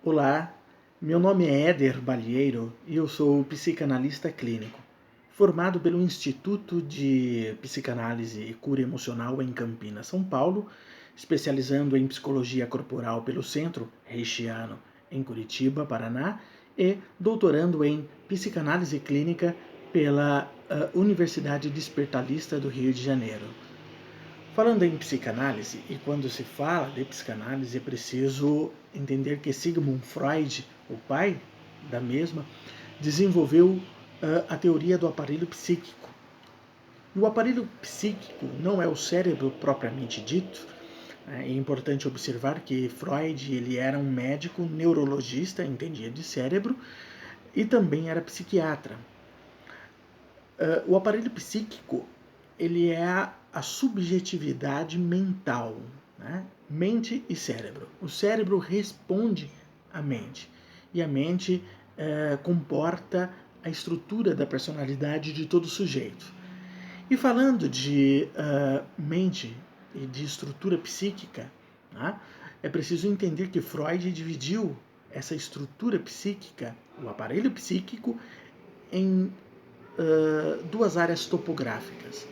Olá, meu nome é Éder Balieiro e eu sou psicanalista clínico, formado pelo Instituto de Psicanálise e Cura Emocional em Campinas, São Paulo, especializando em psicologia corporal pelo Centro Reichiano em Curitiba, Paraná, e doutorando em psicanálise clínica pela Universidade Despertalista do Rio de Janeiro. Falando em psicanálise, e quando se fala de psicanálise, é preciso entender que Sigmund Freud, o pai da mesma, desenvolveu a teoria do aparelho psíquico. E o aparelho psíquico não é o cérebro propriamente dito. É importante observar que Freud ele era um médico neurologista, entendia de cérebro, e também era psiquiatra. O aparelho psíquico ele é a subjetividade mental, né? Mente e cérebro. O cérebro responde à mente e a mente comporta a estrutura da personalidade de todo sujeito. E falando de mente e de estrutura psíquica, né, é preciso entender que Freud dividiu essa estrutura psíquica, o aparelho psíquico, em duas áreas topográficas.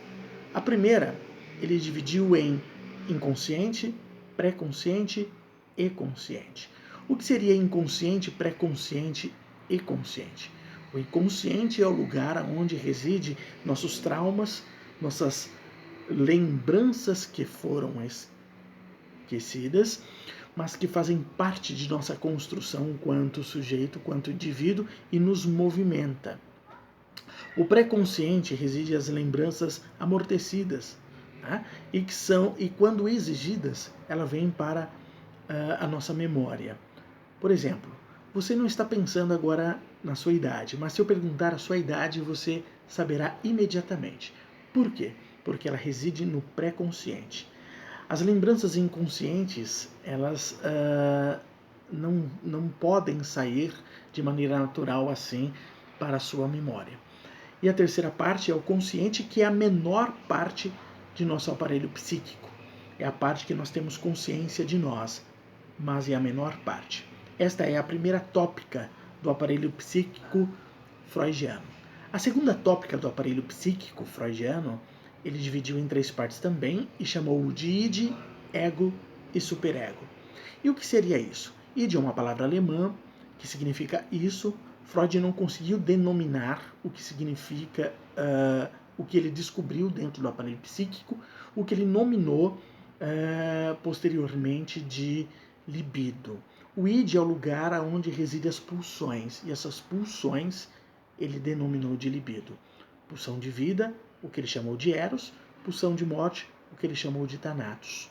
A primeira, ele dividiu em inconsciente, pré-consciente e consciente. O que seria inconsciente, pré-consciente e consciente? O inconsciente é o lugar onde reside nossos traumas, nossas lembranças que foram esquecidas, mas que fazem parte de nossa construção quanto sujeito, quanto indivíduo e nos movimenta. O pré-consciente reside as lembranças amortecidas, né? e quando exigidas, ela vem para a nossa memória. Por exemplo, você não está pensando agora na sua idade, mas se eu perguntar a sua idade, você saberá imediatamente. Por quê? Porque ela reside no pré-consciente. As lembranças inconscientes, elas não podem sair de maneira natural assim para a sua memória. E a terceira parte é o consciente, que é a menor parte de nosso aparelho psíquico. É a parte que nós temos consciência de nós, mas é a menor parte. Esta é a primeira tópica do aparelho psíquico freudiano. A segunda tópica do aparelho psíquico freudiano, ele dividiu em três partes também e chamou de id, ego e superego. E o que seria isso? Id é uma palavra alemã que significa isso. Freud não conseguiu denominar o que significa o que ele descobriu dentro do aparelho psíquico, o que ele nominou posteriormente de libido. O id é o lugar onde residem as pulsões, e essas pulsões ele denominou de libido. Pulsão de vida, o que ele chamou de eros, pulsão de morte, o que ele chamou de thanatos.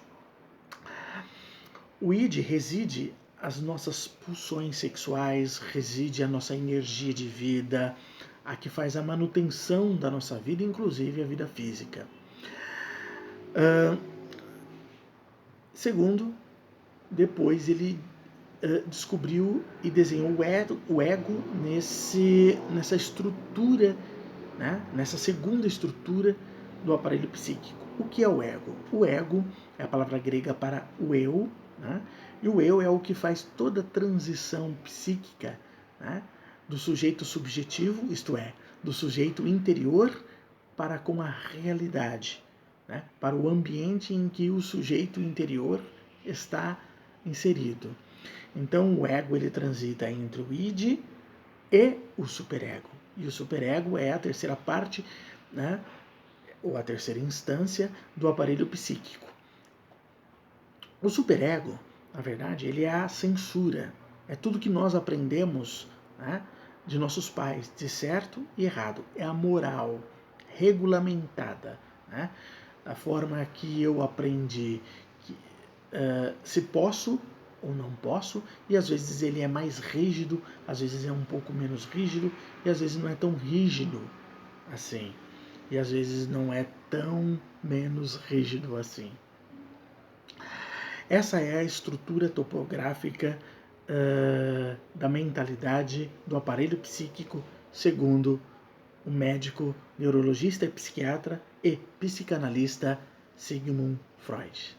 O id reside as nossas pulsões sexuais, reside a nossa energia de vida, a que faz a manutenção da nossa vida, inclusive a vida física. Segundo, depois ele descobriu e desenhou o ego nessa estrutura, né? Nessa segunda estrutura do aparelho psíquico. O que é o ego? O ego é a palavra grega para o eu, né? E o eu é o que faz toda a transição psíquica, né? Do sujeito subjetivo, isto é, do sujeito interior para com a realidade, né? Para o ambiente em que o sujeito interior está inserido. Então o ego ele transita entre o id e o superego. E o superego é a terceira parte, né, ou a terceira instância do aparelho psíquico. O superego, na verdade, ele é a censura. É tudo que nós aprendemos, né, de nossos pais, de certo e errado. É a moral regulamentada, né? A forma que eu aprendi que, se posso ou não posso, e às vezes ele é mais rígido, às vezes é um pouco menos rígido, e às vezes não é tão rígido assim, e às vezes não é tão menos rígido assim. Essa é a estrutura topográfica da mentalidade do aparelho psíquico, segundo o médico, neurologista e psiquiatra e psicanalista Sigmund Freud.